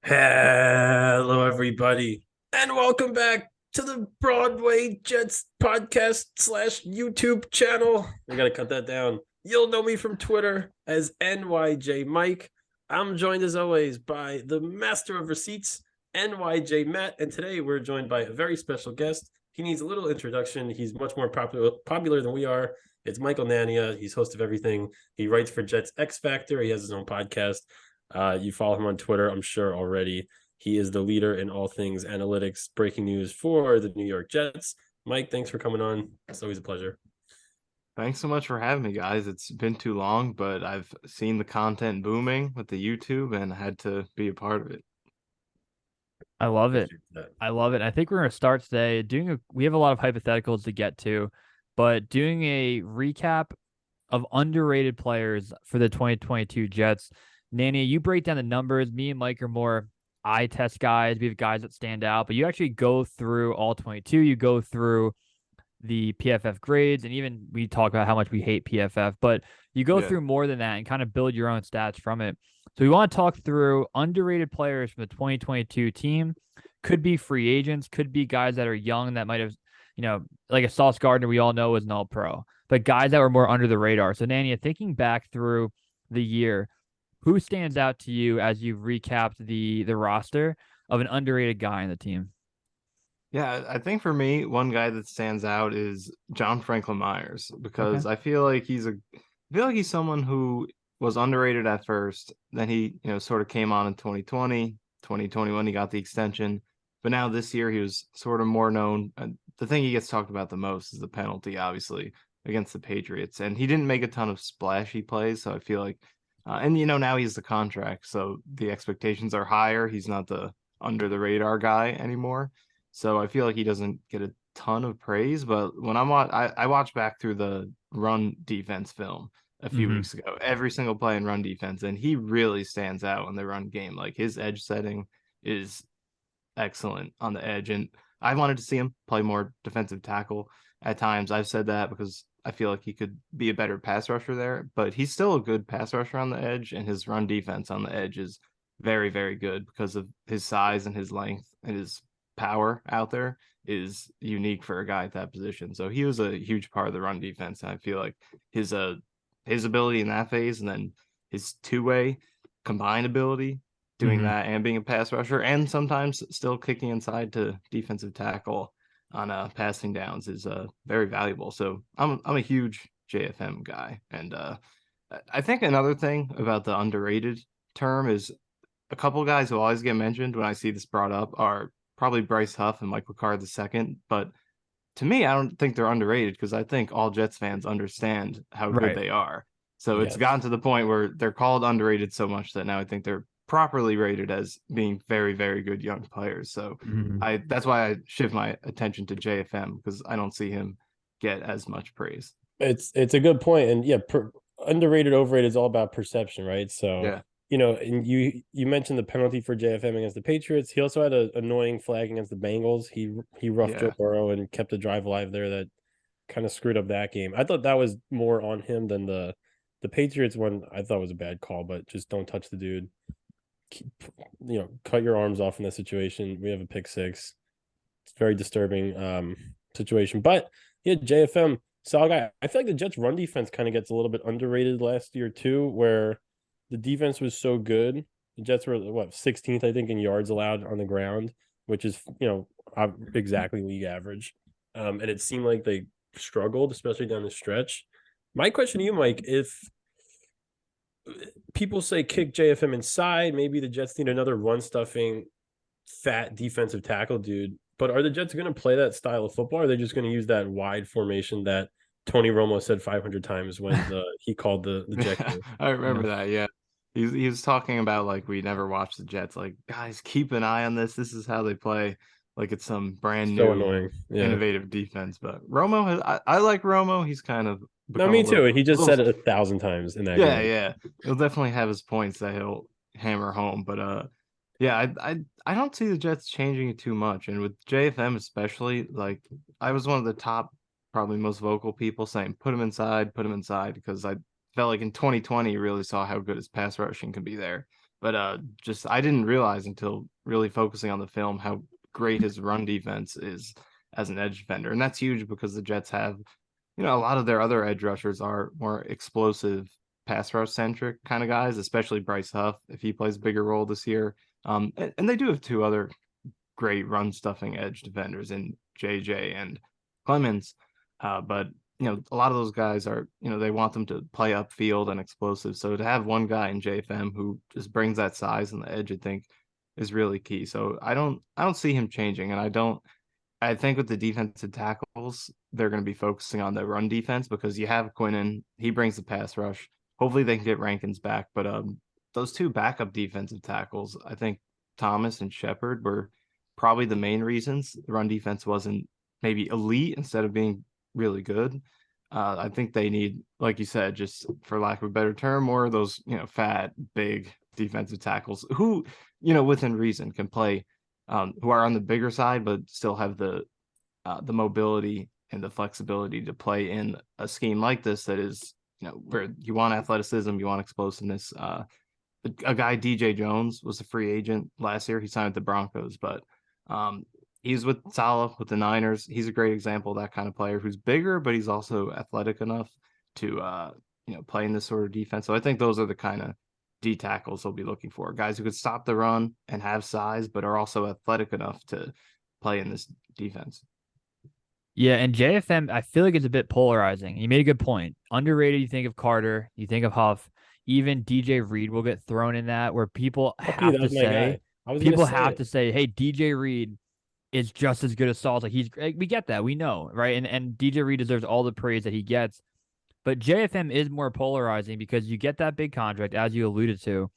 Hello, everybody, and welcome back to the Broadway Jets podcast slash YouTube channel. I gotta cut that down. You'll know me from Twitter as NYJ Mike. I'm joined as always by the master of receipts, NYJ Matt, and today we're joined by a very special guest. He needs a little introduction. He's much more popular than we are. It's Michael Nania. He's host of everything. He writes for Jets X Factor. He has his own podcast. You follow him on Twitter, I'm sure already. He is the leader in all things analytics, breaking news for the New York Jets. Mike, thanks for coming on. It's always a pleasure. Thanks so much for having me, guys. It's been too long, but I've seen the content booming with the YouTube and had to be a part of it. I love it. I love it. I think we're going to start today we have a lot of hypotheticals to get to, but doing a recap of underrated players for the 2022 Jets. Nania, you break down the numbers. Me and Mike are more eye test guys. We have guys that stand out, but you actually go through all 22. You go through the PFF grades, and even we talk about how much we hate PFF, but you go through more than that and kind of build your own stats from it. So we want to talk through underrated players from the 2022 team. Could be free agents, could be guys that are young that might have, like a Sauce Gardner, we all know is an all-pro, but guys that were more under the radar. So Nania, thinking back through the year, who stands out to you as you've recapped the roster of an underrated guy in the team? Yeah, I think for me, one guy that stands out is John Franklin Myers because I feel like he's someone who was underrated at first. Then he, sort of came on in 2020, 2021, he got the extension. But now this year he was sort of more known. The thing he gets talked about the most is the penalty, obviously, against the Patriots. And he didn't make a ton of splashy plays. So I feel like, now he's the contract. So the expectations are higher. He's not the under the radar guy anymore. So I feel like he doesn't get a ton of praise. But when I watched back through the run defense film a few weeks ago, every single play in run defense, and he really stands out in the run game. Like his edge setting is excellent on the edge. And I wanted to see him play more defensive tackle at times. I've said that because I feel like he could be a better pass rusher there, but he's still a good pass rusher on the edge, and his run defense on the edge is very, very good because of his size and his length, and his power out there is unique for a guy at that position. So he was a huge part of the run defense. And I feel like his ability in that phase, and then his two-way combined ability doing that and being a pass rusher, and sometimes still kicking inside to defensive tackle on passing downs is very valuable. So I'm a huge JFM guy. And I think another thing about the underrated term is a couple guys who always get mentioned when I see this brought up are probably Bryce Huff and Michael Card II. But to me, I don't think they're underrated because I think all Jets fans understand how good they are. So it's gotten to the point where they're called underrated so much that now I think they're properly rated as being very, very good young players. So that's why I shift my attention to JFM, because I don't see him get as much praise. It's a good point, and yeah, underrated, overrated is all about perception, right? So and you mentioned the penalty for JFM against the Patriots. He also had an annoying flag against the Bengals. He roughed Joe Burrow and kept the drive alive there that kind of screwed up that game. I thought that was more on him than the Patriots one. I thought was a bad call, but just don't touch the dude. Cut your arms off in that situation. We have a pick six. It's very disturbing situation. But yeah, JFM, solid guy. I feel like the Jets run defense kind of gets a little bit underrated last year too, where the defense was so good. The Jets were 16th, I think, in yards allowed on the ground, which is exactly league average. And it seemed like they struggled, especially down the stretch. My question to you, Mike, if people say kick JFM inside, maybe the Jets need another run stuffing, fat defensive tackle dude. But are the Jets going to play that style of football? Or are they just going to use that wide formation that Tony Romo said 500 times when he called the Jet? I remember that. Yeah. He was talking about, like, we never watched the Jets. Like, guys, keep an eye on this. This is how they play. Like, it's some brand new, annoying, innovative defense. But Romo, I like Romo. He's kind of me too. He just said it 1,000 times in that game. Yeah. He'll definitely have his points that he'll hammer home. But I don't see the Jets changing it too much. And with JFM especially, like, I was one of the top, probably most vocal people saying put him inside, because I felt like in 2020 you really saw how good his pass rushing can be there. But just I didn't realize until really focusing on the film how great his run defense is as an edge defender. And that's huge because the Jets have, a lot of their other edge rushers are more explosive pass rush centric kind of guys, especially Bryce Huff if he plays a bigger role this year. And they do have two other great run stuffing edge defenders in JJ and Clemens. But a lot of those guys are, they want them to play upfield and explosive. So to have one guy in JFM who just brings that size on the edge, I think is really key. So I don't see him changing. And I think with the defensive tackles, they're going to be focusing on the run defense because you have Quinnen, he brings the pass rush. Hopefully they can get Rankins back. But those two backup defensive tackles, I think Thomas and Shepard were probably the main reasons the run defense wasn't maybe elite instead of being really good. I think they need, like you said, just for lack of a better term, more of those, fat, big defensive tackles who, within reason can play, who are on the bigger side, but still have the mobility and the flexibility to play in a scheme like this that is, where you want athleticism, you want explosiveness. A guy, DJ Jones, was a free agent last year. He signed with the Broncos, but he's with Saleh with the Niners. He's a great example of that kind of player who's bigger, but he's also athletic enough to play in this sort of defense. So I think those are the kind of D tackles they'll be looking for. Guys who could stop the run and have size, but are also athletic enough to play in this defense. Yeah, and JFM, I feel like it's a bit polarizing. You made a good point. Underrated, you think of Carter, you think of Huff. Even DJ Reed will get thrown in that, where people have to say, hey, DJ Reed is just as good as Sauls. Like we get that, we know, right? And DJ Reed deserves all the praise that he gets. But JFM is more polarizing because you get that big contract, as you alluded to,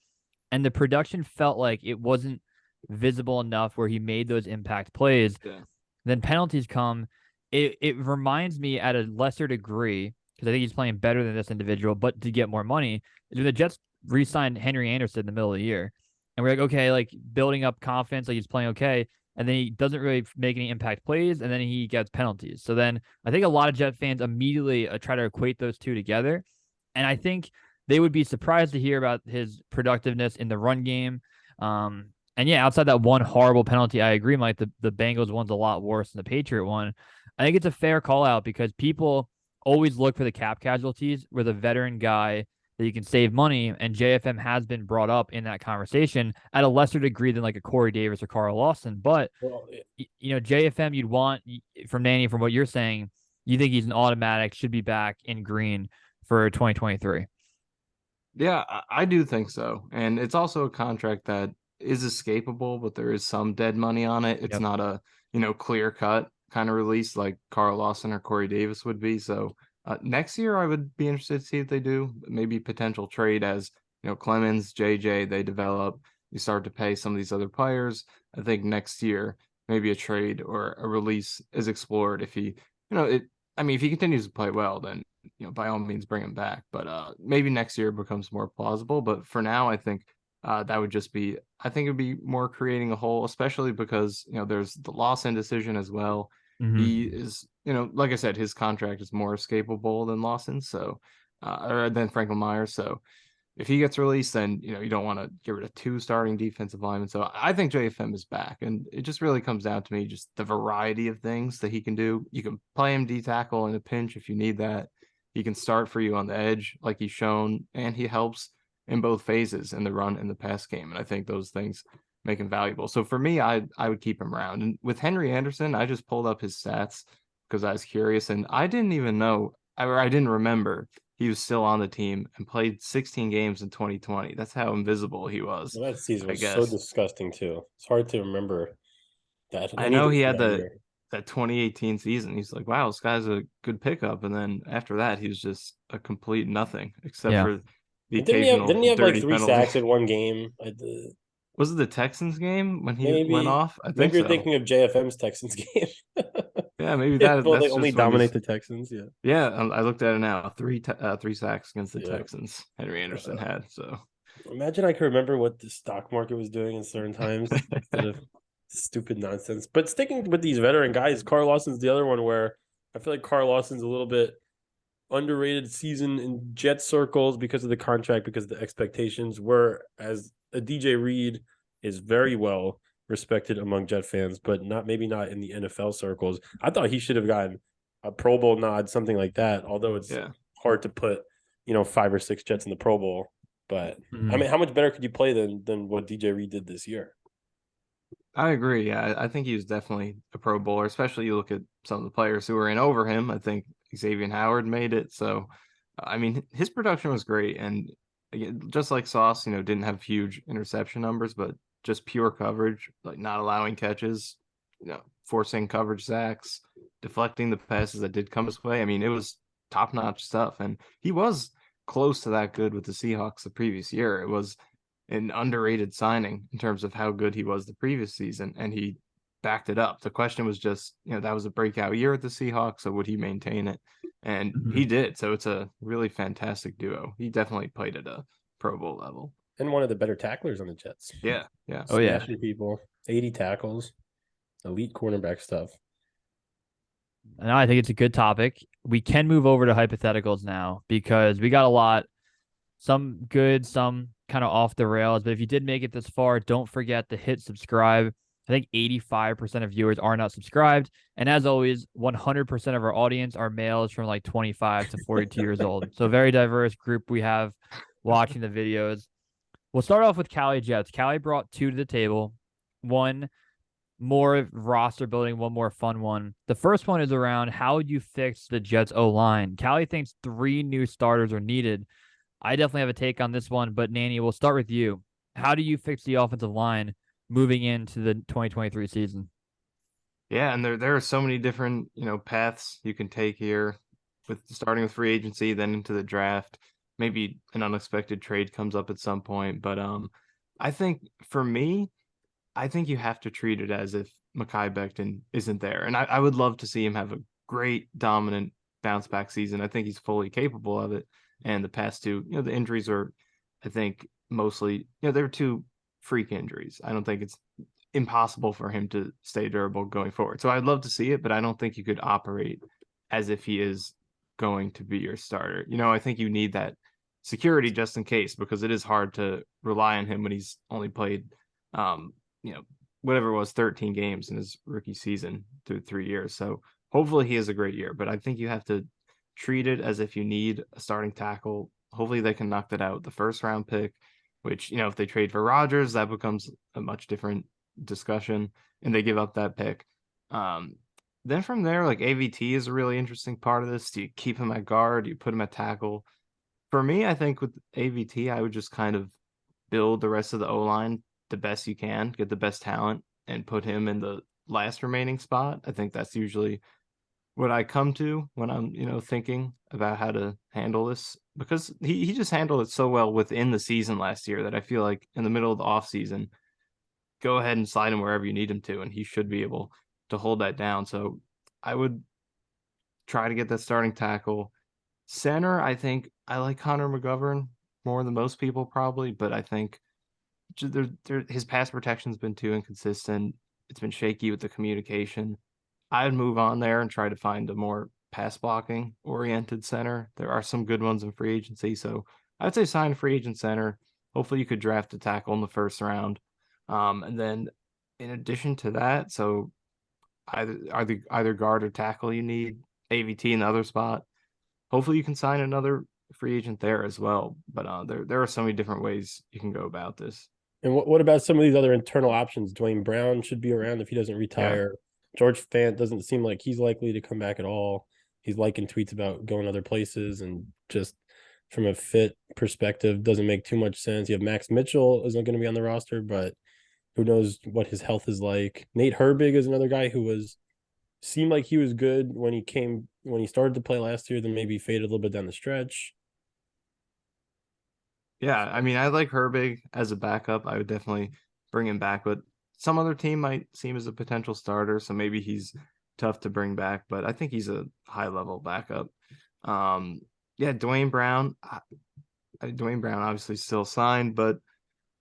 and the production felt like it wasn't visible enough where he made those impact plays. Yeah. Then penalties come. It reminds me at a lesser degree, because I think he's playing better than this individual, but to get more money, is when the Jets re-signed Henry Anderson in the middle of the year. And we're like, okay, like building up confidence, like he's playing okay. And then he doesn't really make any impact plays, and then he gets penalties. So then I think a lot of Jet fans immediately try to equate those two together. And I think they would be surprised to hear about his productiveness in the run game. And yeah, outside that one horrible penalty, I agree, Mike, the Bengals one's a lot worse than the Patriot one. I think it's a fair call out because people always look for the cap casualties with a veteran guy that you can save money, and JFM has been brought up in that conversation at a lesser degree than like a Corey Davis or Carl Lawson. But, JFM, you'd want, from Nania, from what you're saying, you think he's an automatic, should be back in green for 2023. Yeah, I do think so. And it's also a contract that is escapable, but there is some dead money on it. It's not a, clear cut kind of release like Carl Lawson or Corey Davis would be. So next year, I would be interested to see if they do maybe potential trade as, Clemens, JJ, they develop, you start to pay some of these other players. I think next year, maybe a trade or a release is explored if he, if he continues to play well, then, by all means bring him back. But maybe next year becomes more plausible. But for now, I think that would just be, I think it'd be more creating a hole, especially because, there's the Lawson decision as well. Mm-hmm. He is, like I said, his contract is more escapable than Lawson. So, or than Franklin Myers. So if he gets released, then, you don't want to get rid of two starting defensive linemen. So I think JFM is back. And it just really comes down to me, just the variety of things that he can do. You can play him D tackle in a pinch if you need that. He can start for you on the edge like he's shown, and he helps in both phases in the run and the pass game. And I think those things make him valuable. So for me, I would keep him around. And with Henry Anderson, I just pulled up his stats because I was curious, and I didn't even know, or I didn't remember he was still on the team and played 16 games in 2020. That's how invisible he was. Well, that season was so disgusting too. It's hard to remember that. I know he had that 2018 season. He's like, wow, this guy's a good pickup. And then after that, he was just a complete nothing except for the occasional. Didn't he have like 3 sacks in one game? Was it the Texans game when he went off? I think maybe you're thinking of JFM's Texans game. Yeah, maybe that. Well, they only dominate the Texans. Yeah. Yeah, I looked at it now. 3 sacks against the Texans. Henry Anderson had. So imagine I could remember what the stock market was doing in certain times instead of stupid nonsense. But sticking with these veteran guys, Carl Lawson's the other one where I feel like Carl Lawson's a little bit underrated season in Jet circles because of the contract, because of the expectations. Whereas a DJ Reed is very well respected among Jet fans, but maybe not in the NFL circles. I thought he should have gotten a Pro Bowl nod, something like that. Although it's hard to put, 5 or 6 Jets in the Pro Bowl. But I mean, how much better could you play than what DJ Reed did this year? I agree. Yeah, I think he was definitely a Pro Bowler, especially you look at some of the players who were in over him. I think Xavier Howard made it. So, I mean, his production was great. And again, just like Sauce, didn't have huge interception numbers, but just pure coverage, like not allowing catches, forcing coverage sacks, deflecting the passes that did come his way. I mean, it was top-notch stuff. And he was close to that good with the Seahawks the previous year. It was an underrated signing in terms of how good he was the previous season, and he backed it up. The question was just, that was a breakout year at the Seahawks, so would he maintain it? And he did. So it's a really fantastic duo. He definitely played at a Pro Bowl level. And one of the better tacklers on the Jets. Yeah. Oh, yeah. Smashing people, 80 tackles, elite cornerback stuff. And I think it's a good topic. We can move over to hypotheticals now because we got a lot, some good, some kind of off the rails. But if you did make it this far, don't forget to hit subscribe. I think 85% of viewers are not subscribed. And as always, 100% of our audience are males from like 25 to 42 years old. So very diverse group we have watching the videos. We'll start off with Cali Jets. Cali brought 2 to the table. One more roster building, one more fun one. The first one is around how you fix the Jets O-line. Cali thinks 3 new starters are needed. I definitely have a take on this one, but Nania, we'll start with you. How do you fix the offensive line moving into the 2023 season? Yeah, and there are so many different, paths you can take here, with starting with free agency, then into the draft. Maybe an unexpected trade comes up at some point, but I think for me, I think you have to treat it as if Mekhi Becton isn't there, and I would love to see him have a great, dominant bounce back season. I think he's fully capable of it. And the past 2, the injuries are, I think, mostly, they're 2 freak injuries. I don't think it's impossible for him to stay durable going forward. So I'd love to see it, but I don't think you could operate as if he is going to be your starter. I think you need that security just in case, because it is hard to rely on him when he's only played, whatever it was, 13 games in his rookie season through 3 years. So hopefully he has a great year, but I think you have to treat it as if you need a starting tackle. Hopefully they can knock that out the first round pick, which, if they trade for Rodgers, that becomes a much different discussion and they give up that pick. Then from there, like AVT is a really interesting part of this. Do you keep him at guard? Do you put him at tackle? For me, I think with AVT, I would just kind of build the rest of the O-line the best you can, get the best talent, and put him in the last remaining spot. I think that's usually what I come to when I'm, thinking about how to handle this, because he just handled it so well within the season last year that I feel like in the middle of the offseason, go ahead and slide him wherever you need him to, and he should be able to hold that down. So I would try to get that starting tackle. Center, I think I like Connor McGovern more than most people probably, but I think his pass protection's been too inconsistent. It's been shaky with the communication. I'd move on there and try to find a more pass blocking oriented center. There are some good ones in free agency, so I'd say sign a free agent center. Hopefully you could draft a tackle in the first round. And then in addition to that, so either guard or tackle you need, AVT in the other spot. Hopefully you can sign another free agent there as well. But there are so many different ways you can go about this. And what about some of these other internal options? Dwayne Brown should be around if he doesn't retire. Yeah. George Fant doesn't seem like he's likely to come back at all. He's liking tweets about going other places, and just from a fit perspective, doesn't make too much sense. You have Max Mitchell isn't going to be on the roster, but who knows what his health is like. Nate Herbig is another guy who seemed like he was good when he started to play last year, then maybe faded a little bit down the stretch. Yeah, I mean, I like Herbig as a backup. I would definitely bring him back, but some other team might see him as a potential starter, so maybe he's tough to bring back, but I think he's a high-level backup. Yeah, Dwayne Brown. Dwayne Brown obviously still signed, but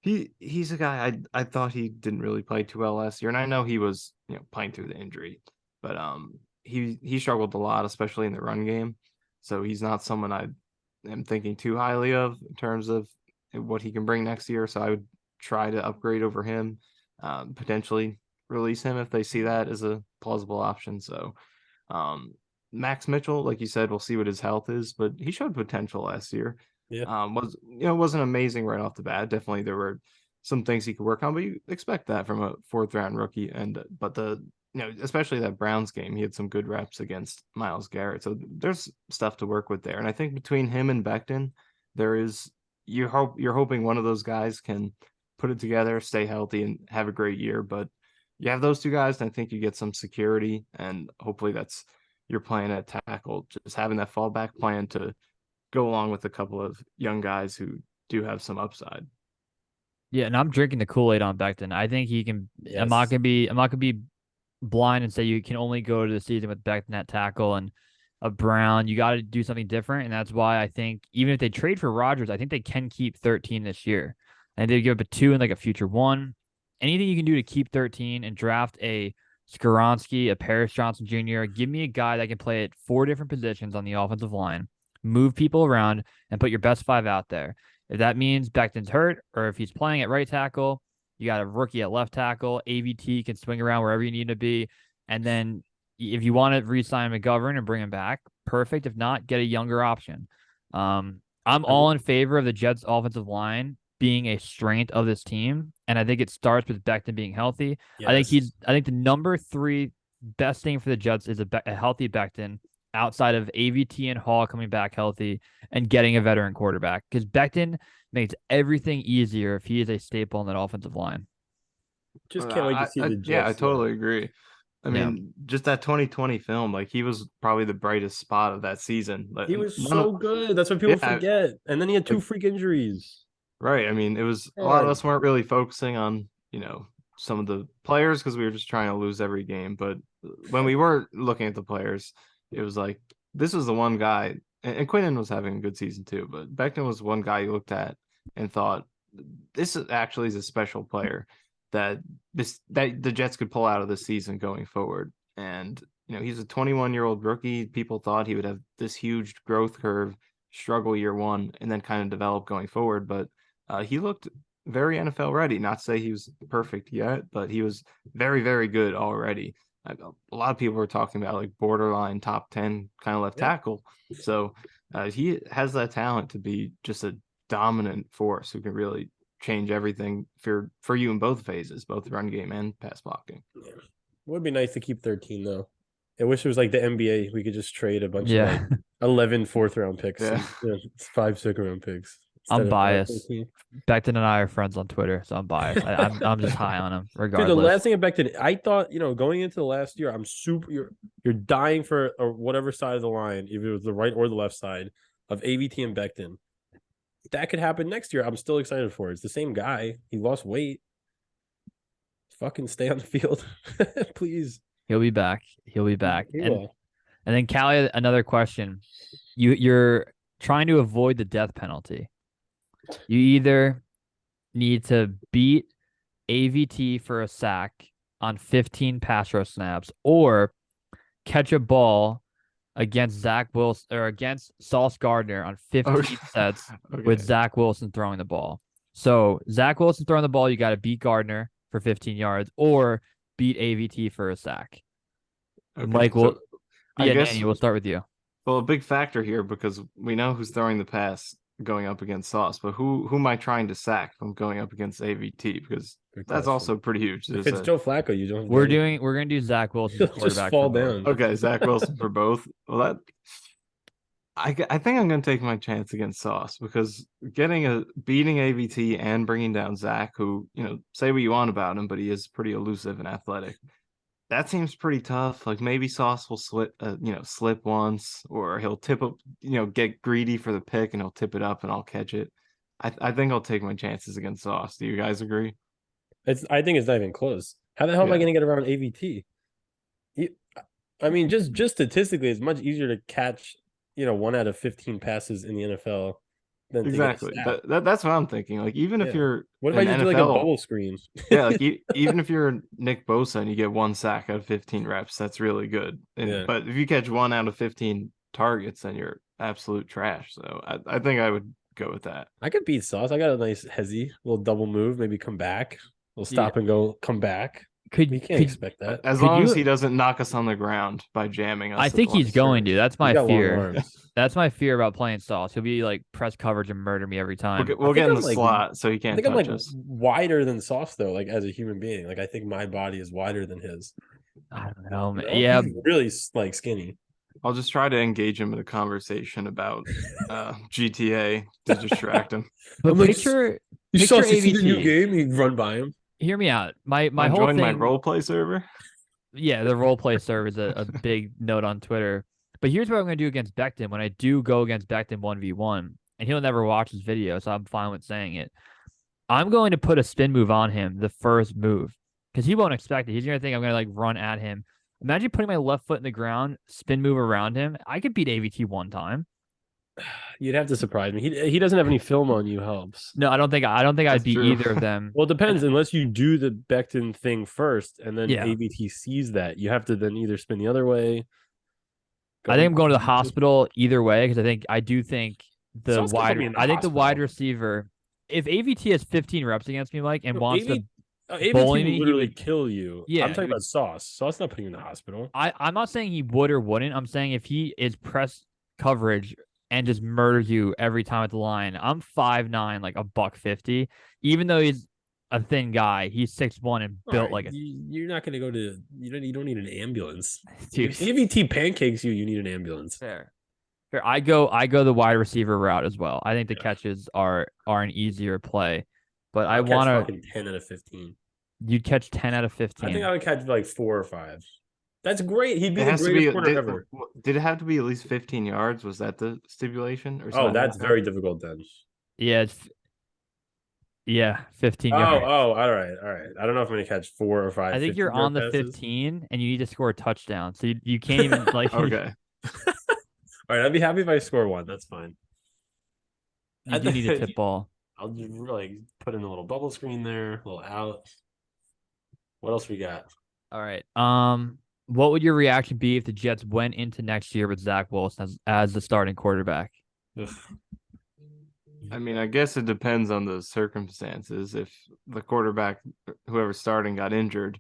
he's a guy I thought he didn't really play too well last year, and I know he was playing through the injury, but he struggled a lot, especially in the run game. So he's not someone I am thinking too highly of in terms of what he can bring next year. So I would try to upgrade over him, potentially release him if they see that as a plausible option. So Max Mitchell, like you said, we'll see what his health is, but he showed potential last year. Yeah. Wasn't amazing right off the bat. Definitely there were some things he could work on, but you expect that from a 4th-round rookie. But especially that Browns game, he had some good reps against Myles Garrett. So there's stuff to work with there. And I think between him and Becton, you're hoping one of those guys can put it together, stay healthy, and have a great year. But you have those two guys, and I think you get some security, and hopefully that's your plan at tackle, just having that fallback plan to go along with a couple of young guys who do have some upside. Yeah, and I'm drinking the Kool-Aid on Becton. I think he can. Yes. I'm not gonna be blind and say you can only go to the season with Becton at tackle and a Brown. You got to do something different, and that's why I think even if they trade for Rodgers, I think they can keep 13 this year, and they give up a 2 and like a future 1. Anything you can do to keep 13 and draft a Skoronski, a Paris Johnson Jr. Give me a guy that can play at 4 different positions on the offensive line, move people around, and put your best 5 out there. If that means Becton's hurt or if he's playing at right tackle, you got a rookie at left tackle. AVT can swing around wherever you need to be. And then if you want to re-sign McGovern and bring him back, perfect. If not, get a younger option. I'm all in favor of the Jets' offensive line being a strength of this team, and I think it starts with Becton being healthy. Yes. I think the number 3 best thing for the Jets is a healthy Becton, outside of AVT and Hall coming back healthy and getting a veteran quarterback, because Becton makes everything easier if he is a staple in that offensive line. Just can't wait to see the Jets. Yeah, I totally agree. I mean, just that 2020 film, like he was probably the brightest spot of that season. Like, he was so good. That's what people forget. And then he had 2 freak injuries. Right. I mean, it was a lot of us weren't really focusing on, some of the players because we were just trying to lose every game. But when we were looking at the players, it was like, this was the one guy, and Quinnen was having a good season too, but Becton was one guy you looked at and thought, this actually is a special player that the Jets could pull out of this season going forward. And, he's a 21-year-old rookie. People thought he would have this huge growth curve, struggle year 1, and then kind of develop going forward. But he looked very NFL ready. Not to say he was perfect yet, but he was very, very good already. A lot of people were talking about like borderline top 10 kind of left tackle. So he has that talent to be just a dominant force who can really change everything for you in both phases, both run game and pass blocking. Yeah. It would be nice to keep 13 though. I wish it was like the NBA. We could just trade a bunch of like 11 4th-round picks. Yeah. And, 5 2nd-round picks. I'm biased. Becton and I are friends on Twitter, so I'm biased. I'm just high on him regardless. Dude, the last thing about Becton, I thought, going into the last year, I'm super. You're dying for whatever side of the line, either it was the right or the left side of AVT and Becton. That could happen next year. I'm still excited for it. It's the same guy. He lost weight. Fucking stay on the field, please. He'll be back. He'll be back. He will. And then Callie, another question. You're trying to avoid the death penalty. You either need to beat AVT for a sack on 15 pass rush snaps or catch a ball against Zach Wilson or against Sauce Gardner on 15 sets with Zach Wilson throwing the ball. So Zach Wilson throwing the ball, you got to beat Gardner for 15 yards or beat AVT for a sack. Okay, Mike, Nanny, we'll start with you. Well, a big factor here because we know who's throwing the pass going up against Sauce, but who am I trying to sack from going up against AVT? Because that's also pretty huge. If it's Joe Flacco, you don't. We're gonna do Zach Wilson. Just fall down. Okay, Zach Wilson for both. Well, I think I'm gonna take my chance against Sauce because beating AVT and bringing down Zach, who say what you want about him, but he is pretty elusive and athletic. That seems pretty tough. Like maybe Sauce will slip once, or he'll tip up, get greedy for the pick and he'll tip it up and I'll catch it. I think I'll take my chances against Sauce. Do you guys agree? I think it's not even close. How the hell am I going to get around AVT? I mean, just statistically, it's much easier to catch, 1 out of 15 passes in the NFL. Exactly. That's what I'm thinking. Like even if you're what if I just do like a bubble screen? Yeah, like even if you're Nick Bosa and you get 1 sack out of 15 reps, that's really good. But if you catch 1 out of 15 targets, then you're absolute trash. So I think I would go with that. I could beat Sauce. I got a nice hezzy little double move, maybe come back. We'll stop and go, come back. You can't expect that. As Could long as you- he doesn't knock us on the ground by jamming us. I at think the he's last going to. serve. That's He's my got long fear. arms. That's my fear about playing Sauce. He'll be like press coverage and murder me every time. We'll get in I'm the like- slot so he I can't think I'm touch like us. wider than Sauce though, like as a human being. Like I think my body is wider than his. I don't know, man. You know? Yeah, He's really like skinny. I'll just try to engage him in a conversation about GTA to distract him. but I'm like, picture You saw picture the new AVT. game. You run by him. Hear me out. My whole Join thing. my roleplay server. Yeah, the role play serve is a big note on Twitter. But here's what I'm going to do against Becton when I do go against Becton 1v1, and he'll never watch this video, so I'm fine with saying it. I'm going to put a spin move on him, the first move, because he won't expect it. He's going to think I'm going to like run at him. Imagine putting my left foot in the ground, spin move around him. I could beat AVT one time. You'd have to surprise me. He doesn't have any film on you. Helps. No, I don't think I'd That's beat true. either of them. Well, it depends. Unless you do the Becton thing first, and then Yeah. AVT sees that, you have to then either spin the other way. I think I'm going to the hospital either way because I do think the Sauce could put wide me in the I think the wide hospital. receiver. If AVT has 15 reps against me, Mike, and No, wants to AVT bully me, would he literally would- kill you. Yeah, I'm he talking would- about Sauce. Sauce not putting you in the hospital. I'm not saying he would or wouldn't. I'm saying if he is press coverage and just murders you every time at the line. I'm 5'9", like a $150. Even though he's a thin guy, he's 6'1" and built like a You're not going to go to. You don't need an ambulance. dude. If AVT pancakes you, you need an ambulance. Fair. I go the wide receiver route as well. I think the catches are an easier play, but I I'll catch want to. fucking 10 out of 15. You'd catch 10 out of 15. I think I would catch like 4 or 5. That's great. He'd be It the has to greatest be. corner ever. Did it have to be at least 15 yards? Was that the stipulation? Or Oh, something that's like that? very difficult then. Yeah, 15 Oh, yards. all right. I don't know if I'm gonna catch 4 or 5. I think you're 15-yard on the passes. 15 and you need to score a touchdown. So you can't even like Okay. All right, I'd be happy if I score 1. That's fine. you do need a tip ball. I'll just like put in a little bubble screen there, a little out. What else we got? All right. What would your reaction be if the Jets went into next year with Zach Wilson as the starting quarterback? Ugh. I mean, I guess it depends on the circumstances. If the quarterback, whoever's starting, got injured,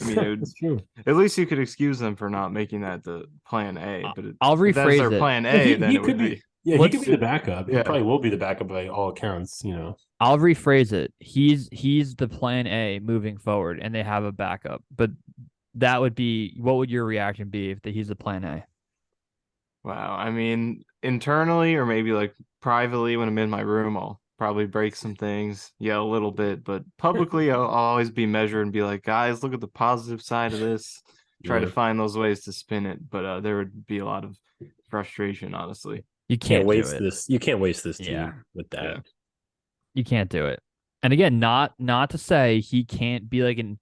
I mean, That's true. at least you could excuse them for not making that the plan A. But I'll if that's their rephrase it. plan Yeah, A, he- then he it would could be. Yeah, Let's- he could be the backup. He Yeah. probably will be the backup by all accounts. You know. I'll rephrase it. He's the plan A moving forward, and they have a backup. But that would be what would your reaction be if he's the plan A? Wow. I mean, internally or maybe like privately when I'm in my room, I'll probably break some things, yell a little bit, but publicly I'll always be measured and be like, guys, look at the positive side of this. Try to Yeah. find those ways to spin it, but there would be a lot of frustration, honestly. You Can't can't waste do it. this. You can't waste this team Yeah. with that. Yeah. You can't do it. And again, not to say he can't be like an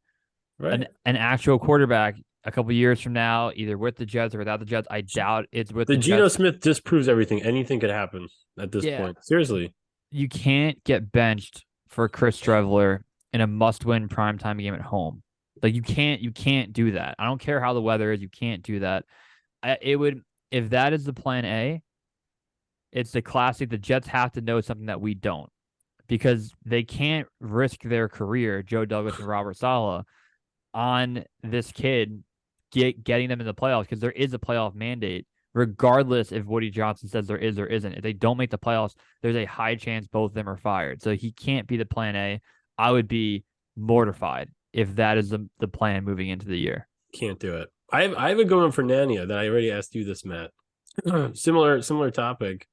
Right. actual quarterback a couple years from now, either with the Jets or without the Jets. I doubt it's with The the Geno Jets. Smith disproves everything. Anything could happen at this Yeah. point. Seriously. You can't get benched for Chris Trevler in a must-win primetime game at home. Like you can't do that. I don't care how the weather is. You can't do that. If that is the plan A, it's the classic. The Jets have to know something that we don't, because they can't risk their career, Joe Douglas and Robert Saleh, on this kid getting them in the playoffs, because there is a playoff mandate, regardless if Woody Johnson says there is or isn't. If they don't make the playoffs, there's a high chance both of them are fired. So he can't be the plan A. I would be mortified if that is the plan moving into the year. Can't do it. I have a good one for Nania that I already asked you this, Matt. similar topic.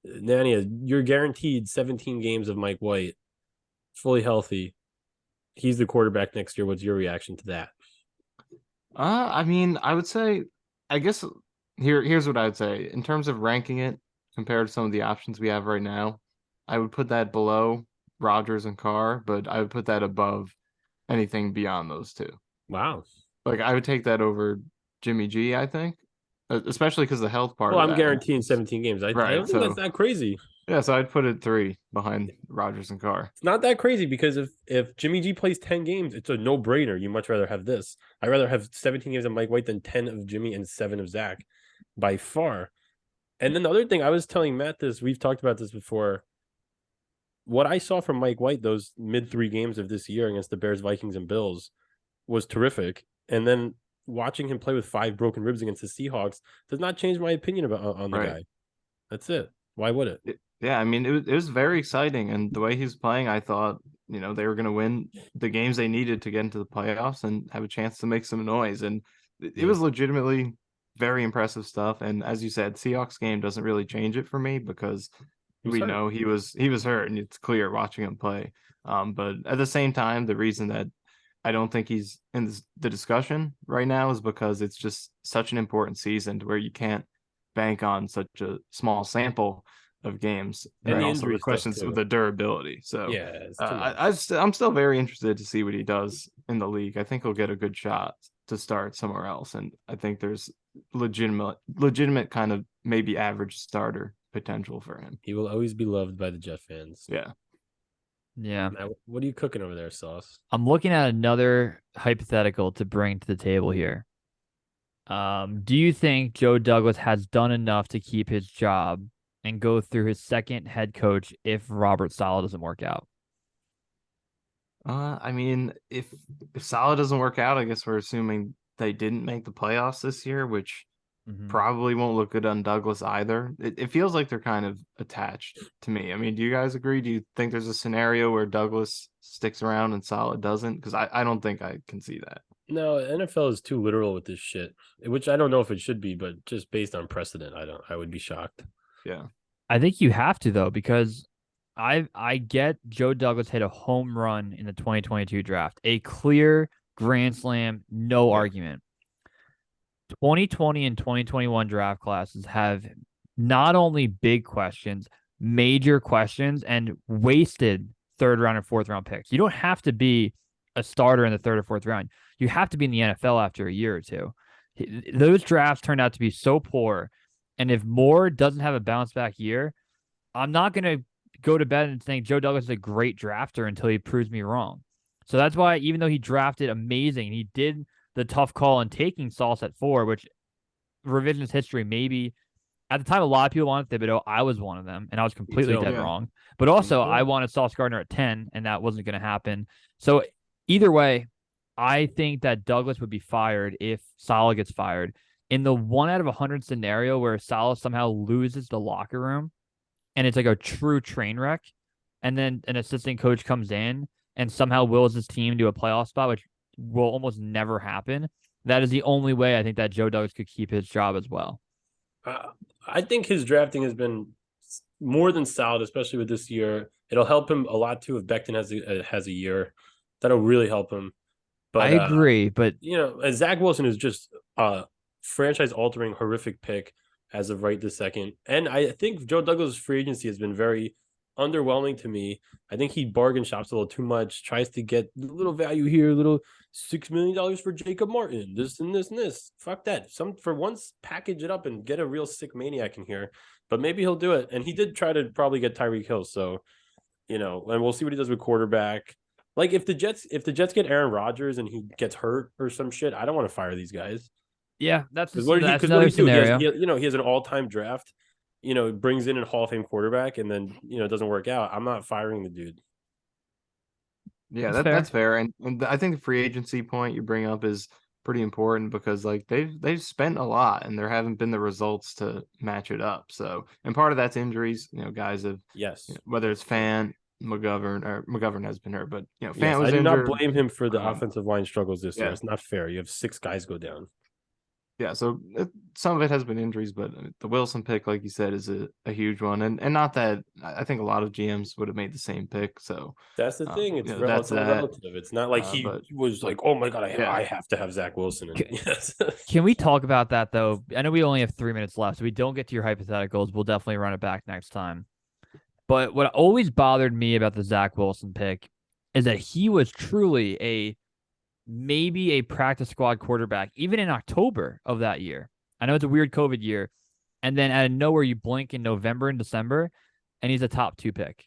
Nania, you're guaranteed 17 games of Mike White, fully healthy. He's the quarterback next year. What's your reaction to that? I mean, I would say, I guess here's what I would say. In terms of ranking it compared to some of the options we have right now, I would put that below Rodgers and Carr, but I would put that above anything beyond those two. Wow. Like I would take that over Jimmy G, I think, especially because the health part. Well, of I'm that. guaranteeing 17 games. I Right, don't think that's so- that crazy. Yeah, so I'd put it 3 behind Rodgers and Carr. It's not that crazy because if Jimmy G plays 10 games, it's a no-brainer. You much rather have this. I'd rather have 17 games of Mike White than 10 of Jimmy and 7 of Zach by far. And then the other thing I was telling Matt this, we've talked about this before. What I saw from Mike White, those mid 3 games of this year against the Bears, Vikings, and Bills was terrific. And then watching him play with 5 broken ribs against the Seahawks does not change my opinion about on the guy. That's it. Why would it? Yeah, I mean, it was very exciting. And the way he was playing, I thought, they were going to win the games they needed to get into the playoffs and have a chance to make some noise. And it was legitimately very impressive stuff. And as you said, Seahawks game doesn't really change it for me because we know he was hurt, and it's clear watching him play. But at the same time, the reason that I don't think he's in the discussion right now is because it's just such an important season to where you can't bank on such a small sample of games, and the also the questions of the durability. So I'm still very interested to see what he does in the league. I think he'll get a good shot to start somewhere else, and I think there's legitimate kind of maybe average starter potential for him. He will always be loved by the Jet fans. Yeah. Now, what are you cooking over there, Sauce? I'm looking at another hypothetical to bring to the table here. Do you think Joe Douglas has done enough to keep his job and go through his second head coach if Robert Saleh doesn't work out? I mean, if Saleh doesn't work out, I guess we're assuming they didn't make the playoffs this year, which probably won't look good on Douglas either. It feels like they're kind of attached to me. I mean, do you guys agree? Do you think there's a scenario where Douglas sticks around and Saleh doesn't? Because I don't think I can see that. No, NFL is too literal with this shit, which I don't know if it should be, but just based on precedent, I would be shocked. Yeah. I think you have to, though, because I get Joe Douglas hit a home run in the 2022 draft, a clear grand slam, no argument. 2020 and 2021 draft classes have not only big questions, major questions, and wasted 3rd round and 4th round picks. You don't have to be a starter in the 3rd or 4th round. You have to be in the NFL after a year or two. Those drafts turned out to be so poor. And if Moore doesn't have a bounce back year, I'm not going to go to bed and think Joe Douglas is a great drafter until he proves me wrong. So that's why, even though he drafted amazing, he did the tough call in taking Sauce at 4, which revisionist history, maybe at the time, a lot of people wanted Thibodeau. I was one of them, and I was completely dead wrong. But also, I wanted Sauce Gardner at 10, and that wasn't going to happen. So either way, I think that Douglas would be fired if Saleh gets fired. In the 1 out of 100 scenario where Saleh somehow loses the locker room, and it's like a true train wreck, and then an assistant coach comes in and somehow wills his team to a playoff spot, which will almost never happen, that is the only way I think that Joe Douglas could keep his job as well. I think his drafting has been more than solid, especially with this year. It'll help him a lot too if Becton has a year. That'll really help him. But I agree, but Zach Wilson is just a franchise-altering, horrific pick as of right this second. And I think Joe Douglas' free agency has been very underwhelming to me. I think he bargain shops a little too much, tries to get a little value here, a little $6 million for Jacob Martin, this and this and this. Fuck that. For once, package it up and get a real sick maniac in here. But maybe he'll do it. And he did try to probably get Tyreek Hill. So, and we'll see what he does with quarterback. Like if the Jets get Aaron Rodgers and he gets hurt or some shit, I don't want to fire these guys. Yeah, that's another scenario. He has an all-time draft. Brings in a Hall of Fame quarterback, and then it doesn't work out. I'm not firing the dude. Yeah, that's fair. And I think the free agency point you bring up is pretty important because like they've spent a lot and there haven't been the results to match it up. So, and part of that's injuries. Guys have whether it's Fant, McGovern has been hurt, but Fant was injured. I do not blame him for the offensive line struggles this year. It's not fair. You have 6 guys go down. Yeah, so some of it has been injuries, but the Wilson pick, like you said, is a huge one. And not that I think a lot of GMs would have made the same pick. So that's the thing. It's relative. It's not like he was like, oh my God, I have to have Zach Wilson. Can we talk about that, though? I know we only have 3 minutes left, so we don't get to your hypotheticals. We'll definitely run it back next time. But what always bothered me about the Zach Wilson pick is that he was truly maybe a practice squad quarterback, even in October of that year. I know it's a weird COVID year. And then out of nowhere, you blink in November and December, and he's a top 2 pick.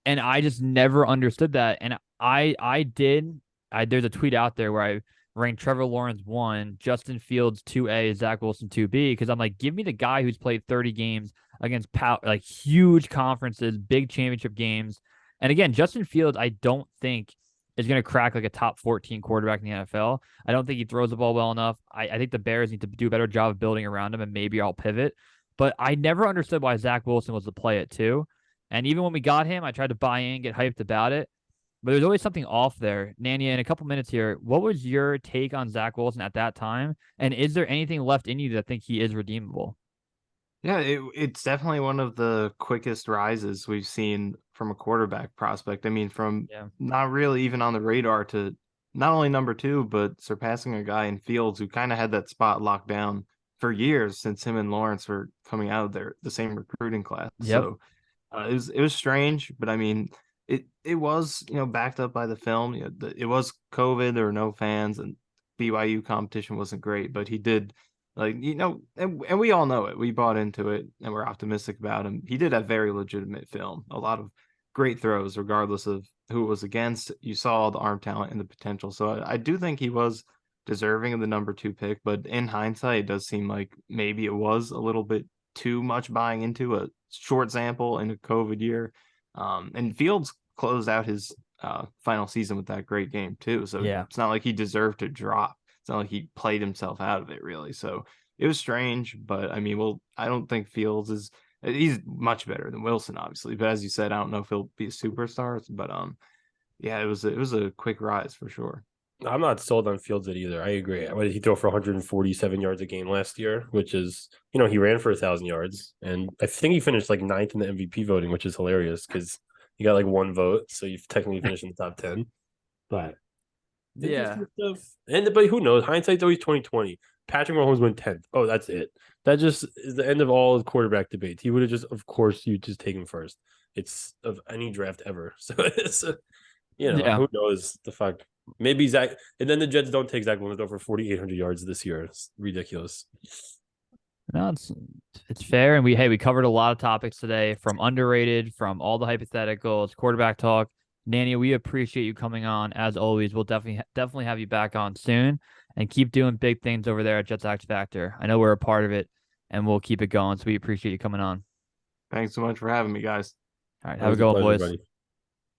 And I just never understood that. And there's a tweet out there where I rank Trevor Lawrence 1, Justin Fields 2A, Zach Wilson 2B, because I'm like, give me the guy who's played 30 games against like huge conferences, big championship games. And again, Justin Fields, I don't think is going to crack like a top 14 quarterback in the NFL. I don't think he throws the ball well enough. I think the Bears need to do a better job of building around him, and maybe I'll pivot. But I never understood why Zach Wilson was the play at 2. And even when we got him, I tried to buy in, get hyped about it. But there's always something off there. Nania, in a couple minutes here, what was your take on Zach Wilson at that time? And is there anything left in you that think he is redeemable? Yeah, it's definitely one of the quickest rises we've seen from a quarterback prospect. I mean, from not really even on the radar to not only number 2, but surpassing a guy in Fields who kind of had that spot locked down for years since him and Lawrence were coming out of the same recruiting class. Yep. So it was strange, but I mean, it was, backed up by the film. It was COVID, there were no fans, and BYU competition wasn't great, but he did, and we all know it. We bought into it, and we're optimistic about him. He did have very legitimate film, a lot of great throws, regardless of who it was against. You saw the arm talent and the potential. So I do think he was deserving of the number 2 pick, but in hindsight, it does seem like maybe it was a little bit too much buying into a short sample in a COVID year. And Fields closed out his final season with that great game too. So it's not like he deserved to drop. It's not like he played himself out of it really. So it was strange, but I mean, I don't think Fields he's much better than Wilson, obviously. But as you said, I don't know if he'll be a superstar. But it was a quick rise for sure. I'm not sold on Fields either. I agree. What did he throw for 147 yards a game last year? Which is, he ran for 1,000 yards, and I think he finished like 9th in the MVP voting, which is hilarious because he got like 1 vote, so you've technically finished in the top 10. But but who knows? Hindsight's always 2020. Patrick Mahomes went 10th. Oh, that's it. That just is the end of all quarterback debates. He would have of course, you just take him first. It's of any draft ever. So it's who knows the fuck. Maybe Zach, and then the Jets don't take Zach Wilson over 4,800 yards this year. It's ridiculous. No, it's fair, and we covered a lot of topics today, from underrated, from all the hypotheticals, quarterback talk. Nania, we appreciate you coming on as always. We'll definitely have you back on soon, and keep doing big things over there at Jets X Factor. I know we're a part of it, and we'll keep it going. So we appreciate you coming on. Thanks so much for having me, guys. All right, have a good one, boys. Everybody.